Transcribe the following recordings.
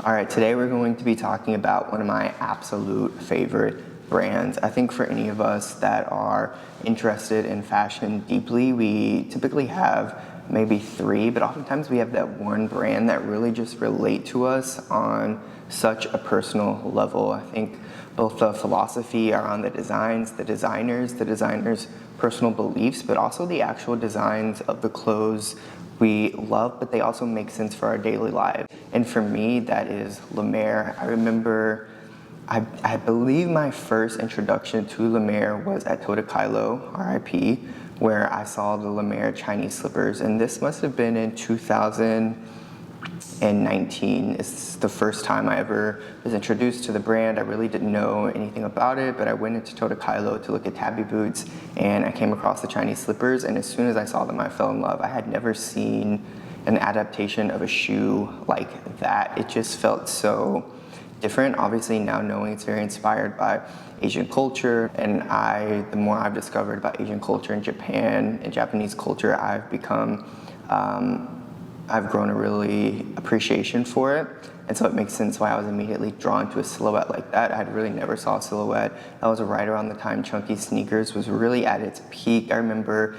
All right, today we're going to be talking about one of my absolute favorite brands. I think for any of us that are interested in fashion deeply, we typically have maybe three, but oftentimes we have that one brand that really just relate to us on such a personal level. I think both the philosophy around the designs, the designers' personal beliefs, but also the actual designs of the clothes we love, but they also make sense for our daily lives. And for me, that is LEMAIRE. I remember, I believe my first introduction to LEMAIRE was at Tota Kylo, RIP, where I saw the LEMAIRE Chinese slippers. And this must have been in 2019. It's the first time I ever was introduced to the brand. I really didn't know anything about it, but I went into Tota Kylo to look at tabby boots, and I came across the Chinese slippers, and as soon as I saw them, I fell in love. I had never seen an adaptation of a shoe like that. It just felt so different. Obviously, now knowing it's very inspired by Asian culture, and the more I've discovered about Asian culture in Japan and Japanese culture, I've grown a really appreciation for it. And so it makes sense why I was immediately drawn to a silhouette like that. I had really never saw a silhouette. That was right around the time chunky sneakers was really at its peak. I remember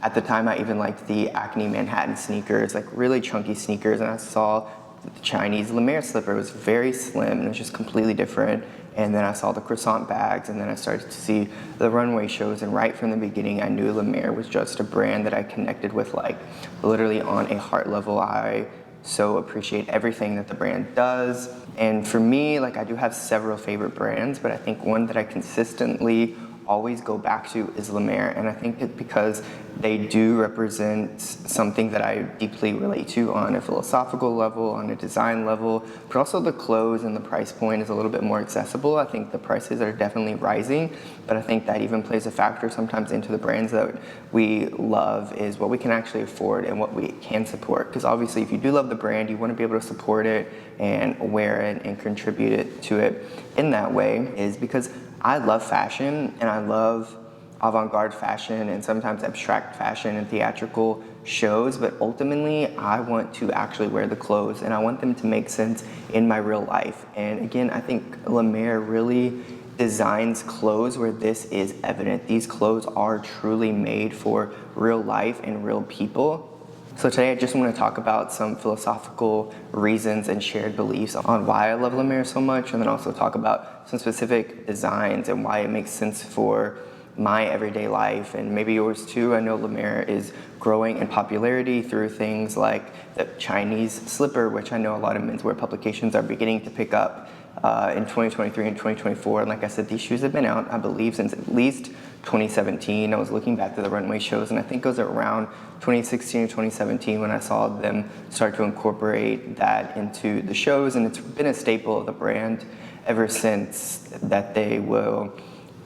at the time I even liked the Acne Manhattan sneakers, like really chunky sneakers, and I saw the Chinese LEMAIRE slipper. It was very slim and it was just completely different. And then I saw the croissant bags, and then I started to see the runway shows, and right from the beginning I knew LEMAIRE was just a brand that I connected with, like literally on a heart level. I so appreciate everything that the brand does. And for me, like, I do have several favorite brands, but I think one that I consistently always go back to is LEMAIRE, and I think it's because they do represent something that I deeply relate to on a philosophical level, on a design level, but also the clothes and the price point is a little bit more accessible. I think the prices are definitely rising, but I think that even plays a factor sometimes into the brands that we love, is what we can actually afford and what we can support. Because obviously if you do love the brand, you want to be able to support it and wear it and contribute to it in that way, is because I love fashion, and I love avant-garde fashion and sometimes abstract fashion and theatrical shows, but ultimately I want to actually wear the clothes and I want them to make sense in my real life. And again, I think LEMAIRE really designs clothes where this is evident. These clothes are truly made for real life and real people. So today I just want to talk about some philosophical reasons and shared beliefs on why I love LEMAIRE so much, and then also talk about some specific designs and why it makes sense for my everyday life and maybe yours too. I know LEMAIRE is growing in popularity through things like the Chinese slipper, which I know a lot of menswear publications are beginning to pick up in 2023 and 2024. And like I said, these shoes have been out, I believe, since at least 2017. I was looking back to the runway shows, and I think it was around 2016 or 2017 when I saw them start to incorporate that into the shows, and it's been a staple of the brand ever since, that they will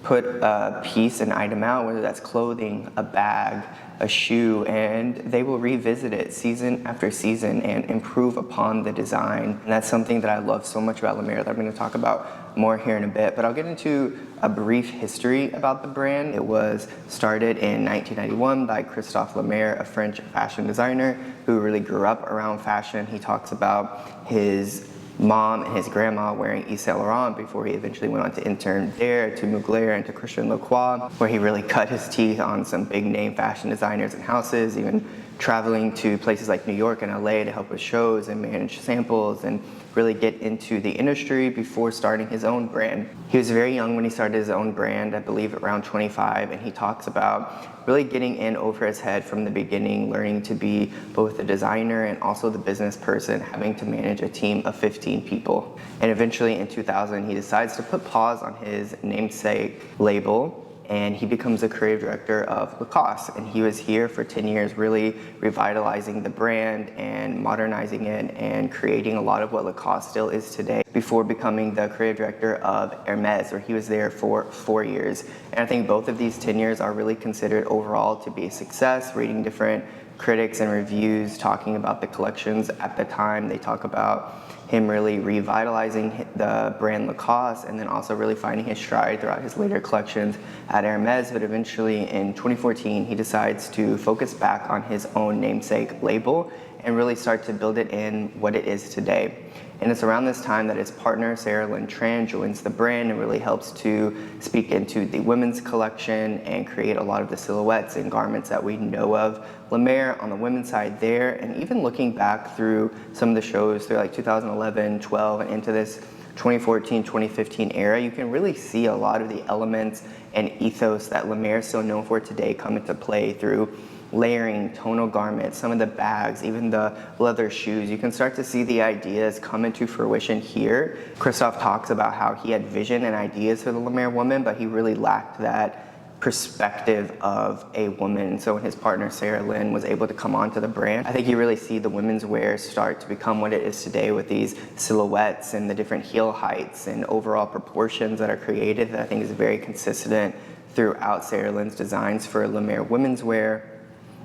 put a piece, an item out, whether that's clothing, a bag, a shoe, and they will revisit it season after season and improve upon the design. And that's something that I love so much about LEMAIRE that I'm going to talk about more here in a bit. But I'll get into a brief history about the brand. It was started in 1991 by Christophe Lemaire, a French fashion designer who really grew up around fashion. He talks about his mom and his grandma wearing Yves Saint Laurent before he eventually went on to intern there, to Mugler and to Christian Lacroix, where he really cut his teeth on some big name fashion designers and houses, even traveling to places like New York and LA to help with shows and manage samples and really get into the industry before starting his own brand. He was very young when he started his own brand, I believe around 25, and he talks about really getting in over his head from the beginning, learning to be both a designer and also the business person, having to manage a team of 15 people. And eventually in 2000, he decides to put pause on his namesake label, and he becomes the creative director of Lacoste. And he was here for 10 years, really revitalizing the brand and modernizing it and creating a lot of what Lacoste still is today, before becoming the creative director of Hermes, where he was there for 4 years. And I think both of these 10 years are really considered overall to be a success. Reading different critics and reviews talking about the collections at the time, they talk about him really revitalizing the brand Lacoste, and then also really finding his stride throughout his later collections at Hermes. But eventually in 2014, he decides to focus back on his own namesake label and really start to build it in what it is today. And it's around this time that his partner, Sarah Lynn Tran, joins the brand and really helps to speak into the women's collection and create a lot of the silhouettes and garments that we know of. Lemaire on the women's side there, and even looking back through some of the shows through like 2011, 12, and into this 2014, 2015 era, you can really see a lot of the elements and ethos that Lemaire is still known for today come into play through layering, tonal garments, some of the bags, even the leather shoes. You can start to see the ideas come into fruition here. Christoph talks about how he had vision and ideas for the Lemaire woman, but he really lacked that perspective of a woman. So when his partner Sarah Lynn was able to come onto the brand, I think you really see the women's wear start to become what it is today, with these silhouettes and the different heel heights and overall proportions that are created, that I think is very consistent throughout Sarah Lynn's designs for Lemaire women's wear.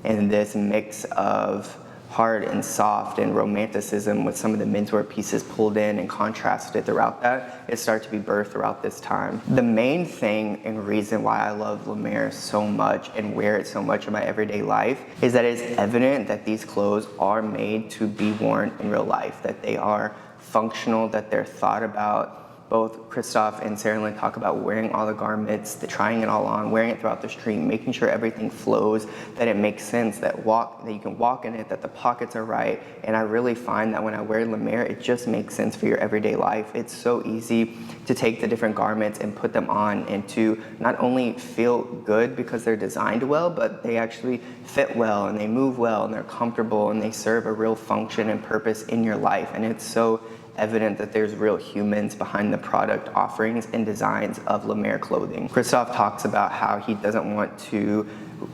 And this mix of hard and soft and romanticism with some of the menswear pieces pulled in and contrasted throughout that, it started to be birthed throughout this time. The main thing and reason why I love Lemaire so much and wear it so much in my everyday life is that it's evident that these clothes are made to be worn in real life, that they are functional, that they're thought about. Both Christoph and Sarah Lynn talk about wearing all the garments, trying it all on, wearing it throughout the street, making sure everything flows, that it makes sense, that you can walk in it, that the pockets are right. And I really find that when I wear Lemaire, it just makes sense for your everyday life. It's so easy to take the different garments and put them on and to not only feel good because they're designed well, but they actually fit well and they move well and they're comfortable and they serve a real function and purpose in your life. And it's so evident that there's real humans behind the product offerings and designs of Lemaire clothing. Christoph talks about how he doesn't want to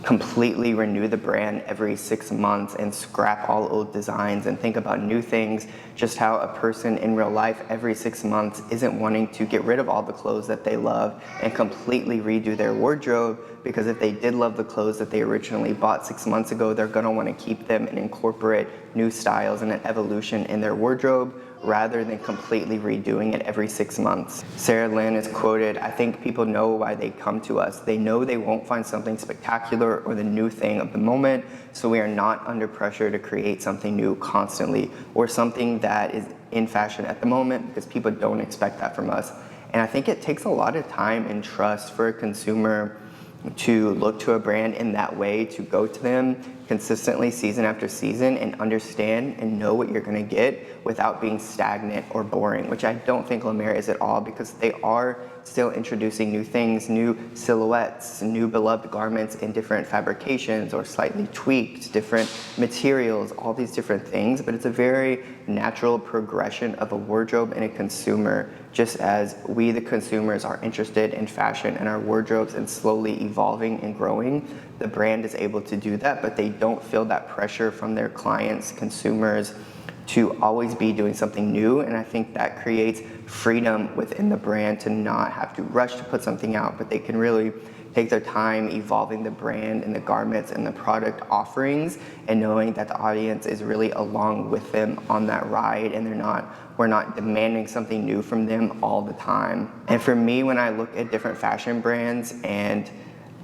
completely renew the brand every 6 months and scrap all old designs and think about new things, just how a person in real life every 6 months isn't wanting to get rid of all the clothes that they love and completely redo their wardrobe, because if they did love the clothes that they originally bought 6 months ago, they're gonna wanna keep them and incorporate new styles and an evolution in their wardrobe, rather than completely redoing it every 6 months. Sarah Lynn is quoted, "I think people know why they come to us. They know they won't find something spectacular or the new thing of the moment, so we are not under pressure to create something new constantly or something that is in fashion at the moment, because people don't expect that from us." And I think it takes a lot of time and trust for a consumer to look to a brand in that way, to go to them consistently season after season and understand and know what you're gonna get without being stagnant or boring, which I don't think Lemaire is at all, because they are still introducing new things, new silhouettes, new beloved garments in different fabrications or slightly tweaked, different materials, all these different things. But it's a very natural progression of a wardrobe and a consumer, just as we, the consumers, are interested in fashion and our wardrobes and slowly evolving and growing. The brand is able to do that, but they don't feel that pressure from their clients, consumers, to always be doing something new. And I think that creates freedom within the brand to not have to rush to put something out, but they can really take their time evolving the brand and the garments and the product offerings, and knowing that the audience is really along with them on that ride, and we're not demanding something new from them all the time. And for me, when I look at different fashion brands, and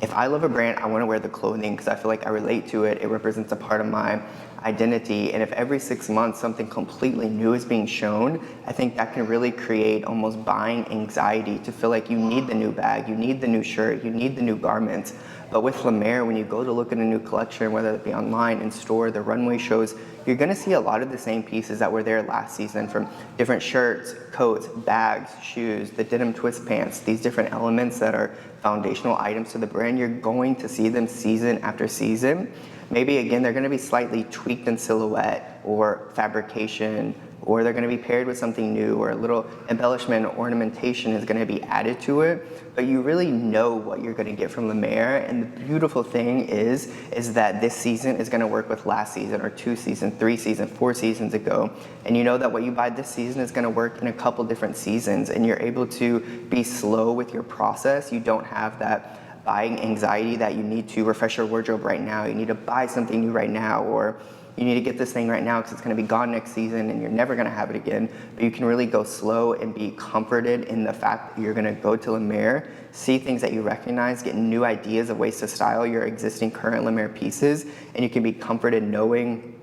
if I love a brand, I want to wear the clothing because I feel like I relate to it. It represents a part of my identity. And if every 6 months something completely new is being shown, I think that can really create almost buying anxiety, to feel like you need the new bag, you need the new shirt, you need the new garments. But with Lemaire, when you go to look at a new collection, whether it be online, in store, the runway shows, you're gonna see a lot of the same pieces that were there last season, from different shirts, coats, bags, shoes, the denim twist pants, these different elements that are foundational items to the brand. You're going to see them season after season. Maybe again, they're gonna be slightly tweaked in silhouette or fabrication, or they're gonna be paired with something new, or a little embellishment or ornamentation is gonna be added to it, but you really know what you're gonna get from Lemaire. And the beautiful thing is that this season is gonna work with last season, or 2 seasons, 3 seasons, 4 seasons ago. And you know that what you buy this season is gonna work in a couple different seasons, and you're able to be slow with your process. You don't have that buying anxiety that you need to refresh your wardrobe right now, you need to buy something new right now, or you need to get this thing right now because it's going to be gone next season and you're never going to have it again. But you can really go slow and be comforted in the fact that you're going to go to Lemaire, see things that you recognize, get new ideas of ways to style your existing current Lemaire pieces, and you can be comforted knowing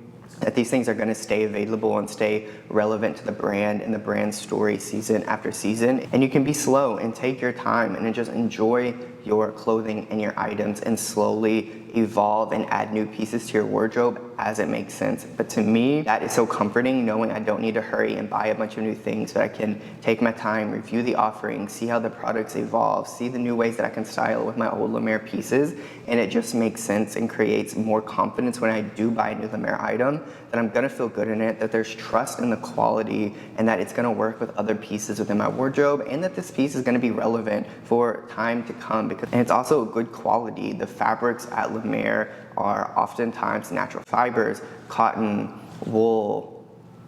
that these things are going to stay available and stay relevant to the brand and the brand story season after season. And you can be slow and take your time and just enjoy your clothing and your items and slowly evolve and add new pieces to your wardrobe as it makes sense. But to me, that is so comforting, knowing I don't need to hurry and buy a bunch of new things, but I can take my time, review the offerings, see how the products evolve, see the new ways that I can style with my old Lemaire pieces, and it just makes sense and creates more confidence when I do buy a new Lemaire item, that I'm gonna feel good in it, that there's trust in the quality, and that it's gonna work with other pieces within my wardrobe, and that this piece is gonna be relevant for time to come. And it's also good quality. The fabrics at Lemaire are oftentimes natural fibers, cotton, wool,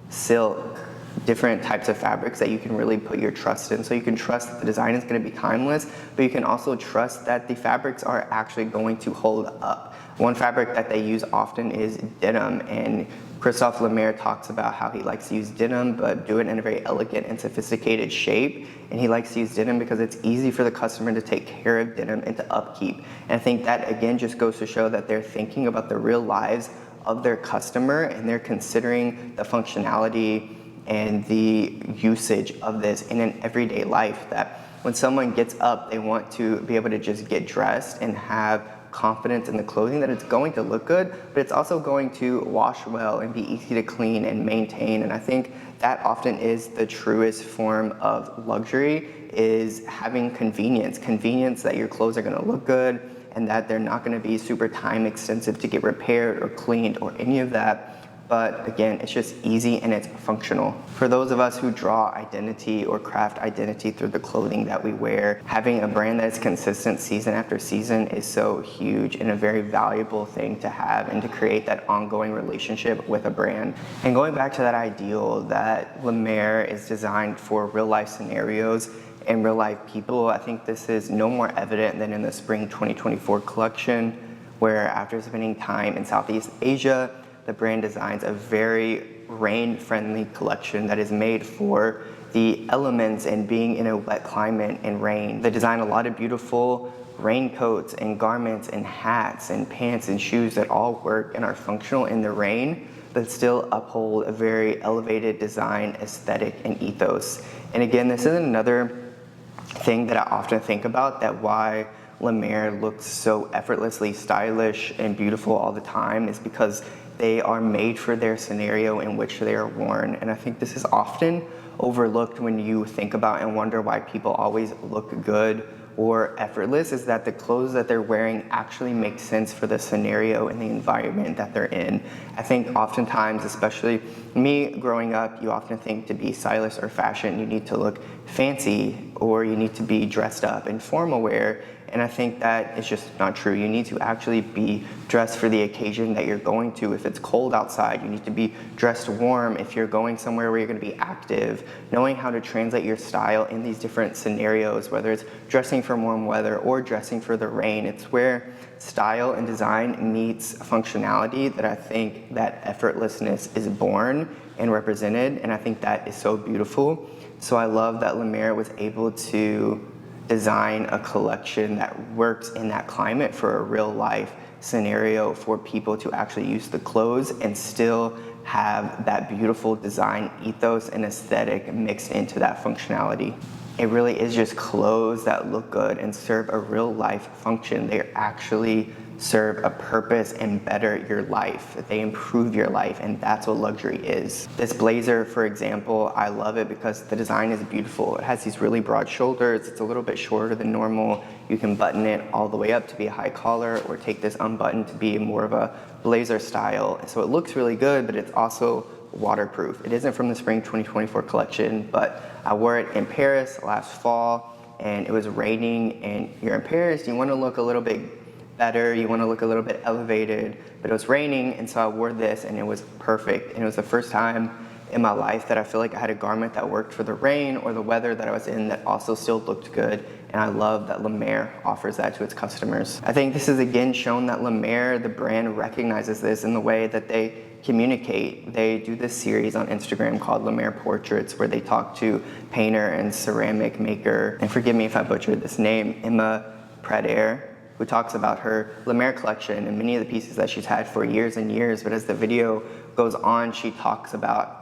silk, different types of fabrics that you can really put your trust in. So you can trust that the design is going to be timeless, but you can also trust that the fabrics are actually going to hold up. One fabric that they use often is denim, and Christophe Lemaire talks about how he likes to use denim, but do it in a very elegant and sophisticated shape. And he likes to use denim because it's easy for the customer to take care of denim and to upkeep. And I think that, again, just goes to show that they're thinking about the real lives of their customer, and they're considering the functionality and the usage of this in an everyday life, that when someone gets up, they want to be able to just get dressed and have confidence in the clothing, that it's going to look good, but it's also going to wash well and be easy to clean and maintain. And I think that often is the truest form of luxury, is having convenience that your clothes are going to look good and that they're not going to be super time extensive to get repaired or cleaned or any of that. But again, it's just easy and it's functional. For those of us who draw identity or craft identity through the clothing that we wear, having a brand that is consistent season after season is so huge and a very valuable thing to have, and to create that ongoing relationship with a brand. And going back to that ideal that Lemaire is designed for real life scenarios and real life people, I think this is no more evident than in the spring 2024 collection, where after spending time in Southeast Asia, the brand designs a very rain-friendly collection that is made for the elements and being in a wet climate and rain. They design a lot of beautiful raincoats and garments and hats and pants and shoes that all work and are functional in the rain, but still uphold a very elevated design aesthetic and ethos. And again, this is another thing that I often think about, that why Lemaire looks so effortlessly stylish and beautiful all the time is because they are made for their scenario in which they are worn. And I think this is often overlooked when you think about and wonder why people always look good or effortless, is that the clothes that they're wearing actually make sense for the scenario and the environment that they're in. I think oftentimes, especially me growing up, you often think to be stylish or fashion, you need to look fancy or you need to be dressed up in formal wear. And I think that is just not true. You need to actually be dressed for the occasion that you're going to. If it's cold outside, you need to be dressed warm. If you're going somewhere where you're going to be active, knowing how to translate your style in these different scenarios, whether it's dressing for warm weather or dressing for the rain, it's where style and design meets functionality that I think that effortlessness is born and represented. And I think that is so beautiful. So I love that Lemaire was able to design a collection that works in that climate for a real life scenario for people to actually use the clothes and still have that beautiful design ethos and aesthetic mixed into that functionality. It really is just clothes that look good and serve a real life function. They actually serve a purpose and better your life. They improve your life, and that's what luxury is. This blazer, for example, I love it because the design is beautiful. It has these really broad shoulders. It's a little bit shorter than normal. You can button it all the way up to be a high collar, or take this unbuttoned to be more of a blazer style. So it looks really good, but it's also waterproof. It isn't from the spring 2024 collection, but I wore it in Paris last fall, and it was raining, and you're in Paris, you want to look a little bit better, you want to look a little bit elevated, but it was raining, and so I wore this and it was perfect. And it was the first time in my life that I feel like I had a garment that worked for the rain or the weather that I was in that also still looked good, and I love that Lemaire offers that to its customers. I think this is again shown that Lemaire, the brand, recognizes this in the way that they communicate. They do this series on Instagram called Lemaire Portraits, where they talk to painter and ceramic maker, and forgive me if I butchered this name, Emma Prader, who talks about her Lemaire collection and many of the pieces that she's had for years and years. But as the video goes on, she talks about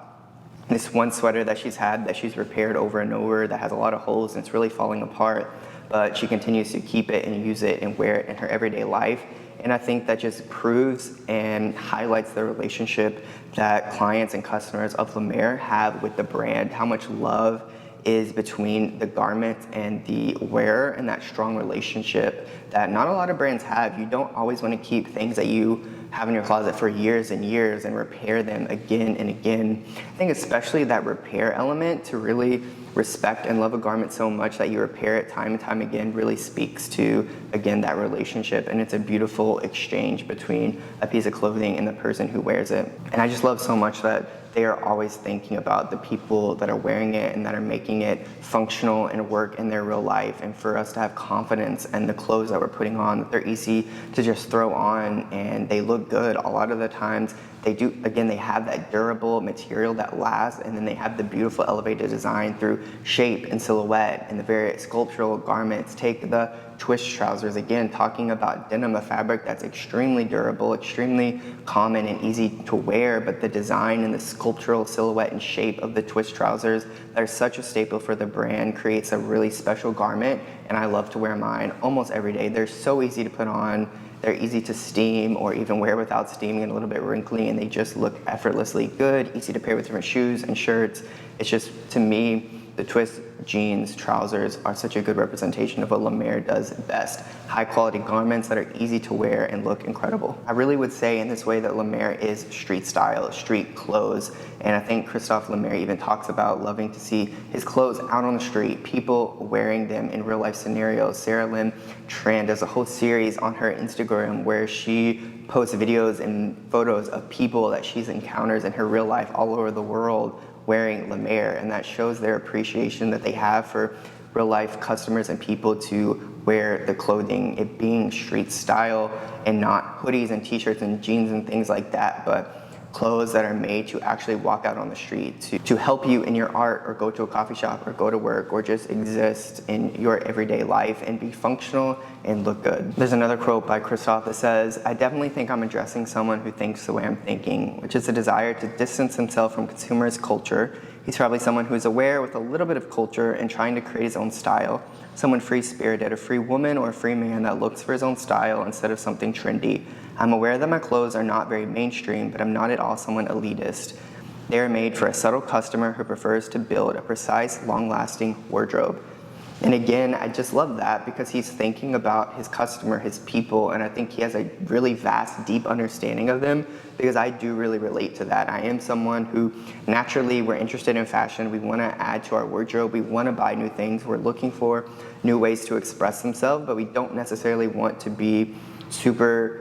this one sweater that she's had that she's repaired over and over that has a lot of holes and it's really falling apart, but she continues to keep it and use it and wear it in her everyday life. And I think that just proves and highlights the relationship that clients and customers of LEMAIRE have with the brand, how much love is between the garment and the wearer, and that strong relationship that not a lot of brands have. You don't always want to keep things that you have in your closet for years and years and repair them again and again. I think especially that repair element, to really respect and love a garment so much that you repair it time and time again, really speaks to, again, that relationship. And it's a beautiful exchange between a piece of clothing and the person who wears it. And I just love so much that they are always thinking about the people that are wearing it and that are making it functional and work in their real life. And for us to have confidence in the clothes that we're putting on, that they're easy to just throw on and they look good. A lot of the times they do, again, they have that durable material that lasts, and then they have the beautiful elevated design through shape and silhouette and the very sculptural garments. Take the twist trousers, again, talking about denim, a fabric that's extremely durable, extremely common and easy to wear, but the design and the sculptural silhouette and shape of the twist trousers that are such a staple for the brand creates a really special garment, and I love to wear mine almost every day. They're so easy to put on. They're easy to steam or even wear without steaming and a little bit wrinkly, and they just look effortlessly good, easy to pair with different shoes and shirts. It's just, to me, the twist jeans, trousers are such a good representation of what LEMAIRE does best. High quality garments that are easy to wear and look incredible. I really would say in this way that LEMAIRE is street style, street clothes. And I think Christophe Lemaire even talks about loving to see his clothes out on the street, people wearing them in real life scenarios. Sarah Lynn Tran does a whole series on her Instagram where she posts videos and photos of people that she's encounters in her real life all over the world wearing LEMAIRE, and that shows their appreciation that they have for real life customers and people to wear the clothing, it being street style and not hoodies and t-shirts and jeans and things like that, but clothes that are made to actually walk out on the street, to help you in your art or go to a coffee shop or go to work or just exist in your everyday life and be functional and look good. There's another quote by Christophe that says, "I definitely think I'm addressing someone who thinks the way I'm thinking, which is a desire to distance himself from consumerist culture. He's probably someone who's aware with a little bit of culture and trying to create his own style. Someone free-spirited, a free woman or a free man that looks for his own style instead of something trendy. I'm aware that my clothes are not very mainstream, but I'm not at all someone elitist. They are made for a subtle customer who prefers to build a precise, long-lasting wardrobe." And again, I just love that because he's thinking about his customer, his people, and I think he has a really vast, deep understanding of them, because I do really relate to that. I am someone who naturally, we're interested in fashion. We want to add to our wardrobe. We want to buy new things. We're looking for new ways to express themselves, but we don't necessarily want to be super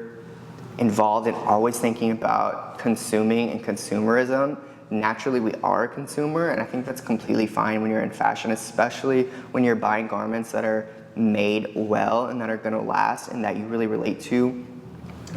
involved in always thinking about consuming and consumerism. Naturally, we are a consumer, and I think that's completely fine when you're in fashion, especially when you're buying garments that are made well and that are gonna last and that you really relate to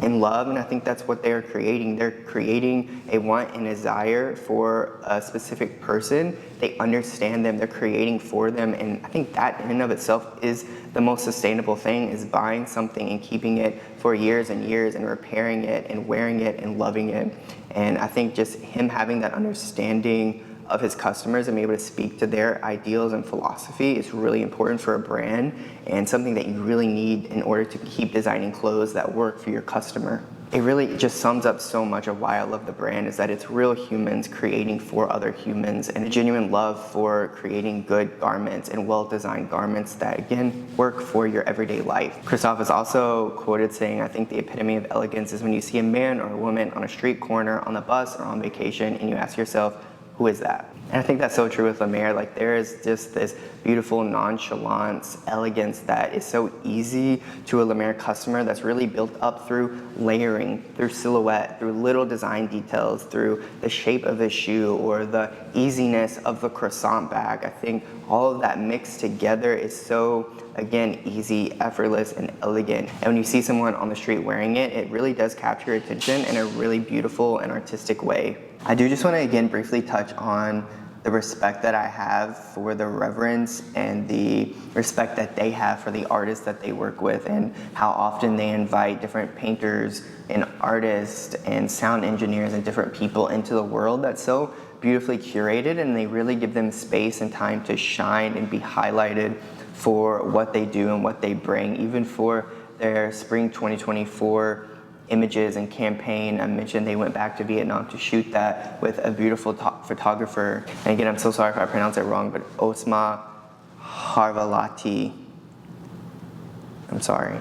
and love. And I think that's what they're creating. They're creating a want and desire for a specific person. They understand them, they're creating for them, and I think that in and of itself is the most sustainable thing, is buying something and keeping it for years and years and repairing it and wearing it and loving it. And I think just him having that understanding of his customers and be able to speak to their ideals and philosophy is really important for a brand, and something that you really need in order to keep designing clothes that work for your customer. It really just sums up so much of why I love the brand, is that it's real humans creating for other humans, and a genuine love for creating good garments and well-designed garments that, again, work for your everyday life. Christophe is also quoted saying, "I think the epitome of elegance is when you see a man or a woman on a street corner, on the bus, or on vacation, and you ask yourself, who is that?" And I think that's so true with LEMAIRE. Like, there is just this beautiful nonchalance, elegance that is so easy to a LEMAIRE customer, that's really built up through layering, through silhouette, through little design details, through the shape of the shoe or the easiness of the croissant bag. I think all of that mixed together is so, again, easy, effortless, and elegant. And when you see someone on the street wearing it, it really does capture your attention in a really beautiful and artistic way. I do just want to again briefly touch on the respect that I have for the reverence and the respect that they have for the artists that they work with, and how often they invite different painters and artists and sound engineers and different people into the world that's so beautifully curated, and they really give them space and time to shine and be highlighted for what they do and what they bring, even for their spring 2024 images and campaign. I mentioned they went back to Vietnam to shoot that with a beautiful photographer. And again, I'm so sorry if I pronounce it wrong, but Osma Harvalati. I'm sorry.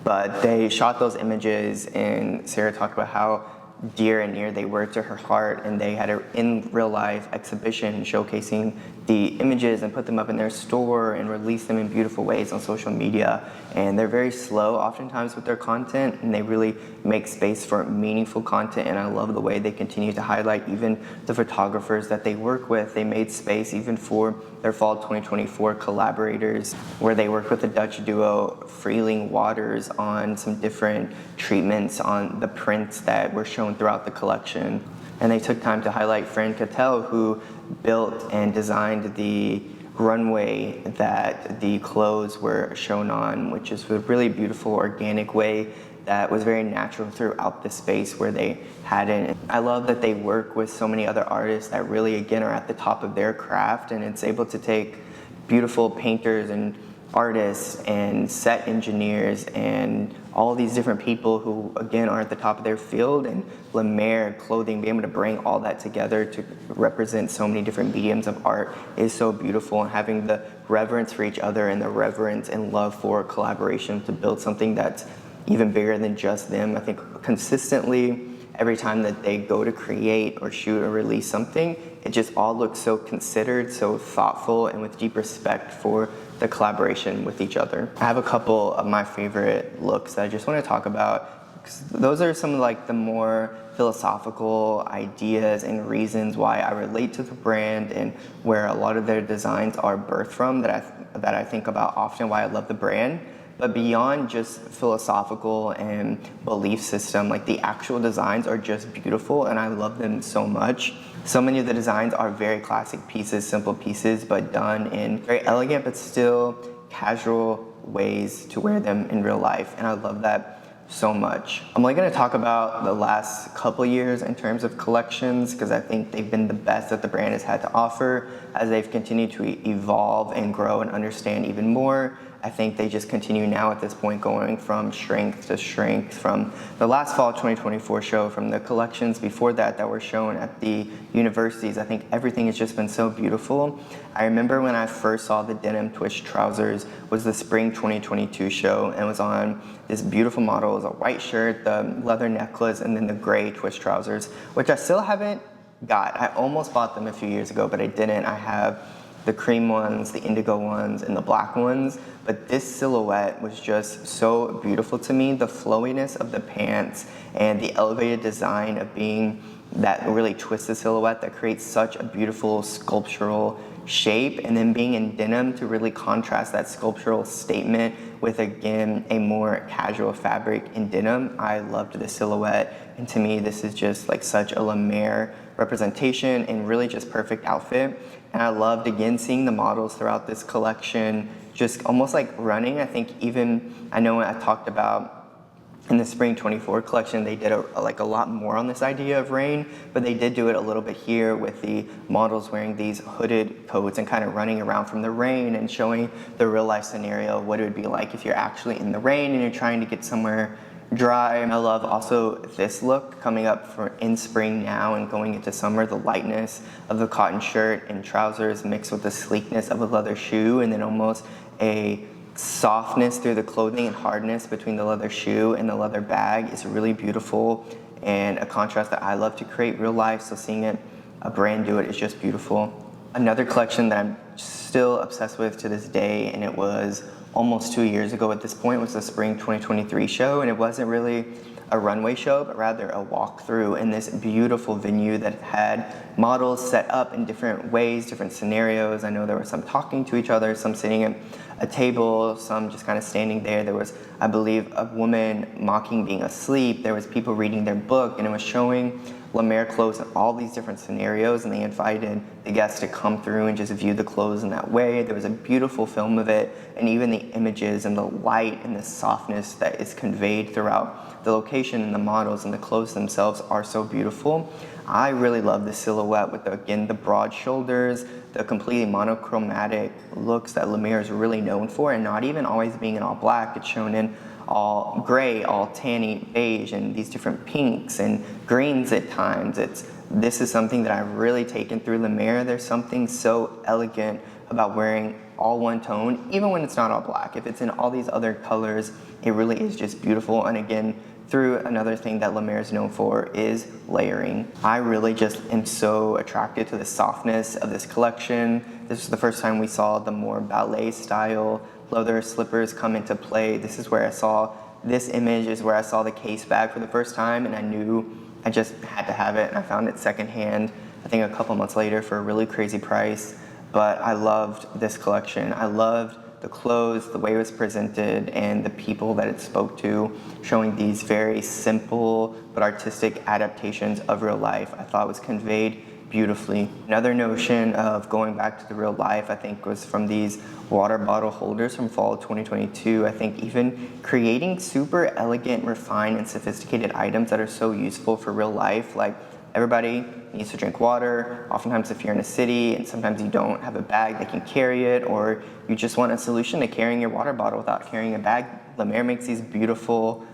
But they shot those images, and Sarah talked about how dear and near they were to her heart, and they had an in real life exhibition showcasing the images and put them up in their store and release them in beautiful ways on social media. And they're very slow oftentimes with their content, and they really make space for meaningful content, and I love the way they continue to highlight even the photographers that they work with. They made space even for their fall 2024 collaborators, where they worked with the Dutch duo Freeling Waters on some different treatments on the prints that were shown throughout the collection. And they took time to highlight Fran Cattell, who built and designed the runway that the clothes were shown on, which is a really beautiful organic way that was very natural throughout the space where they had it. I love that they work with so many other artists that really, again, are at the top of their craft, and it's able to take beautiful painters and artists and set engineers and all these different people who, again, are at the top of their field, and LEMAIRE clothing, being able to bring all that together to represent so many different mediums of art is so beautiful. And having the reverence for each other and the reverence and love for collaboration to build something that's even bigger than just them. I think consistently, every time that they go to create or shoot or release something, it just all looks so considered, so thoughtful, and with deep respect for the collaboration with each other. I have a couple of my favorite looks that I just want to talk about, because those are some of like the more philosophical ideas and reasons why I relate to the brand, and where a lot of their designs are birthed from, that I think about often, why I love the brand. But beyond just philosophical and belief system, like the actual designs are just beautiful, and I love them so much. So many of the designs are very classic pieces, simple pieces, but done in very elegant but still casual ways to wear them in real life, and I love that so much. I'm only going to talk about the last couple years in terms of collections, because I think they've been the best that the brand has had to offer as they've continued to evolve and grow and understand even more. I think they just continue now at this point, going from strength to strength, from the last fall 2024 show, from the collections before that that were shown at the universities. I think everything has just been so beautiful. I remember when I first saw the denim twist trousers was the spring 2022 show, and it was on this beautiful model. It was a white shirt, the leather necklace, and then the gray twist trousers, which I still haven't got. I almost bought them a few years ago, but I didn't. I have the cream ones, the indigo ones, and the black ones. But this silhouette was just so beautiful to me. The flowiness of the pants and the elevated design of being that really twisted silhouette that creates such a beautiful sculptural shape, and then being in denim to really contrast that sculptural statement with, again, a more casual fabric in denim. I loved the silhouette, and to me this is just like such a LEMAIRE representation and really just perfect outfit. And I loved, again, seeing the models throughout this collection just almost like running. I think even, I know when I talked about in the spring 24 collection, they did a lot more on this idea of rain, but they did do it a little bit here with the models wearing these hooded coats and kind of running around from the rain and showing the real life scenario of what it would be like if you're actually in the rain and you're trying to get somewhere dry. I love also this look coming up for in spring now and going into summer, the lightness of the cotton shirt and trousers mixed with the sleekness of a leather shoe, and then almost a softness through the clothing and hardness between the leather shoe and the leather bag is really beautiful, and a contrast that I love to create real life. So seeing a brand do it is just beautiful. Another collection that I'm still obsessed with to this day, and it was almost 2 years ago at this point, was the spring 2023 show, and it wasn't really a runway show, but rather a walkthrough in this beautiful venue that had models set up in different ways, different scenarios. I know there were some talking to each other, some sitting at a table, some just kind of standing there. There was, I believe, a woman mocking being asleep. There was people reading their book, and it was showing LEMAIRE clothes in all these different scenarios, and they invited the guests to come through and just view the clothes in that way. There was a beautiful film of it, and even the images and the light and the softness that is conveyed throughout the location and the models and the clothes themselves are so beautiful. I really love the silhouette with, again, the broad shoulders, the completely monochromatic looks that LEMAIRE is really known for, and not even always being in all black. It's shown in all gray, all tanny beige, and these different pinks and greens at times. This is something that I've really taken through LEMAIRE. There's something so elegant about wearing all one tone, even when it's not all black. If it's in all these other colors, it really is just beautiful. And again, through another thing that LEMAIRE is known for is layering. I really just am so attracted to the softness of this collection. This is the first time we saw the more ballet style leather slippers come into play. This is where I saw, this image is where I saw the case bag for the first time, and I knew I just had to have it. And I found it secondhand, I think a couple months later, for a really crazy price. But I loved this collection. I loved the clothes, the way it was presented, and the people that it spoke to, showing these very simple but artistic adaptations of real life. I thought was conveyed beautifully. Another notion of going back to the real life, I think, was from these water bottle holders from fall of 2022. I think even creating super elegant, refined, and sophisticated items that are so useful for real life. Like, everybody needs to drink water. Oftentimes if you're in a city and sometimes you don't have a bag that can carry it, or you just want a solution to carrying your water bottle without carrying a bag, LEMAIRE makes these beautiful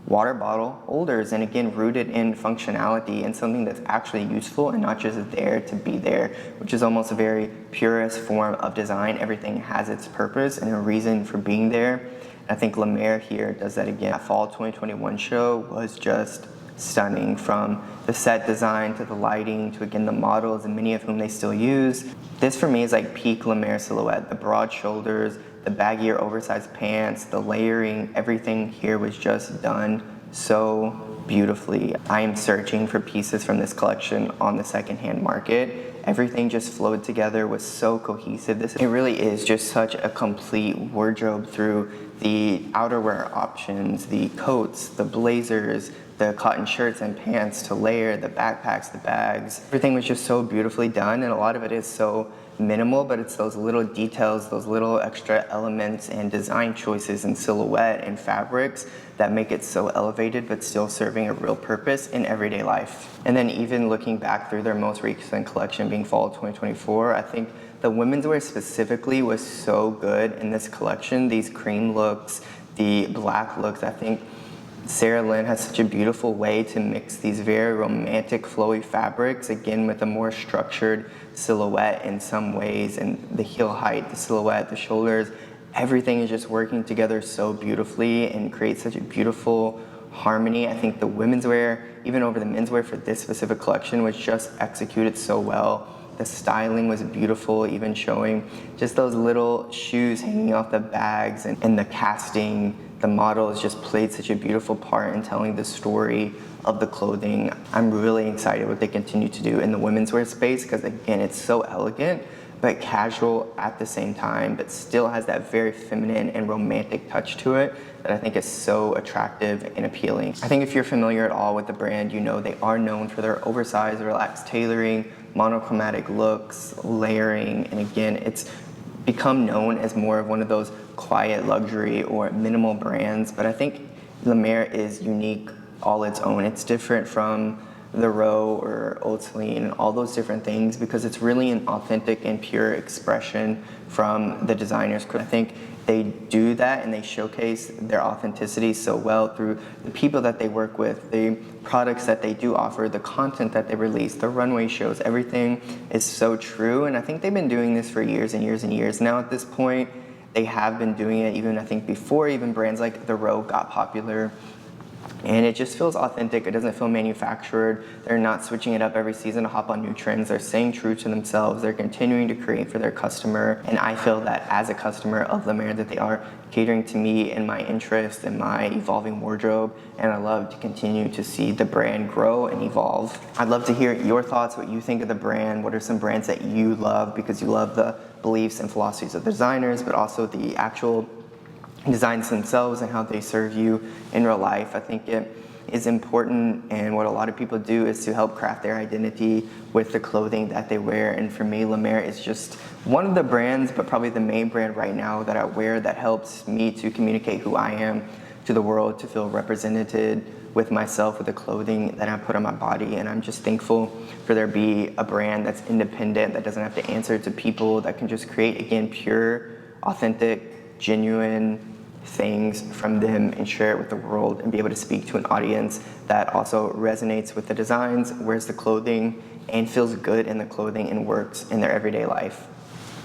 water bottle holders, and again, rooted in functionality and something that's actually useful and not just there to be there, which is almost a very purist form of design. Everything has its purpose and a reason for being there. And I think LEMAIRE here does that again. That fall 2021 show was just stunning, from the set design to the lighting to, again, the models, and many of whom they still use. This for me is like peak LEMAIRE silhouette. The broad shoulders, the baggier oversized pants, the layering, everything here was just done so beautifully. I am searching for pieces from this collection on the secondhand market. Everything just flowed together, was so cohesive. It really is just such a complete wardrobe, through the outerwear options, the coats, the blazers, the cotton shirts and pants to layer, the backpacks, the bags. Everything was just so beautifully done, and a lot of it is so minimal, but it's those little details, those little extra elements and design choices and silhouette and fabrics that make it so elevated but still serving a real purpose in everyday life. And then even looking back through their most recent collection being fall 2024, I think the women's wear specifically was so good in this collection. These cream looks, the black looks, I think Sarah Lynn has such a beautiful way to mix these very romantic, flowy fabrics, again with a more structured silhouette in some ways, and the heel height, the silhouette, the shoulders, everything is just working together so beautifully and creates such a beautiful harmony. I think the women's wear, even over the men's wear for this specific collection, was just executed so well. The styling was beautiful, even showing just those little shoes hanging off the bags, and the casting. The models just played such a beautiful part in telling the story of the clothing. I'm really excited what they continue to do in the women's wear space, because again, it's so elegant but casual at the same time, but still has that very feminine and romantic touch to it that I think is so attractive and appealing. I think if you're familiar at all with the brand, you know they are known for their oversized, relaxed tailoring, monochromatic looks, layering, and again, it's become known as more of one of those quiet luxury or minimal brands, but I think LEMAIRE is unique all its own. It's different from the Row or Old Celine and all those different things, because it's really an authentic and pure expression from the designers. I think they do that and they showcase their authenticity so well through the people that they work with, the products that they do offer, the content that they release, the runway shows. Everything is so true, and I think they've been doing this for years and years and years now at this point. They have been doing it even, I think, before even brands like the Row got popular. And it just feels authentic. It doesn't feel manufactured. They're not switching it up every season to hop on new trends. They're staying true to themselves. They're continuing to create for their customer. And I feel that as a customer of LEMAIRE, that they are catering to me and my interests and my evolving wardrobe. And I love to continue to see the brand grow and evolve. I'd love to hear your thoughts, what you think of the brand. What are some brands that you love because you love the beliefs and philosophies of the designers, but also the actual designs themselves and how they serve you in real life. I think it is important, and what a lot of people do is to help craft their identity with the clothing that they wear. And for me, LEMAIRE is just one of the brands, but probably the main brand right now that I wear that helps me to communicate who I am to the world, to feel represented with myself, with the clothing that I put on my body. And I'm just thankful for there be a brand that's independent, that doesn't have to answer to people, that can just create, again, pure, authentic, genuine things from them and share it with the world, and be able to speak to an audience that also resonates with the designs, wears the clothing, and feels good in the clothing and works in their everyday life.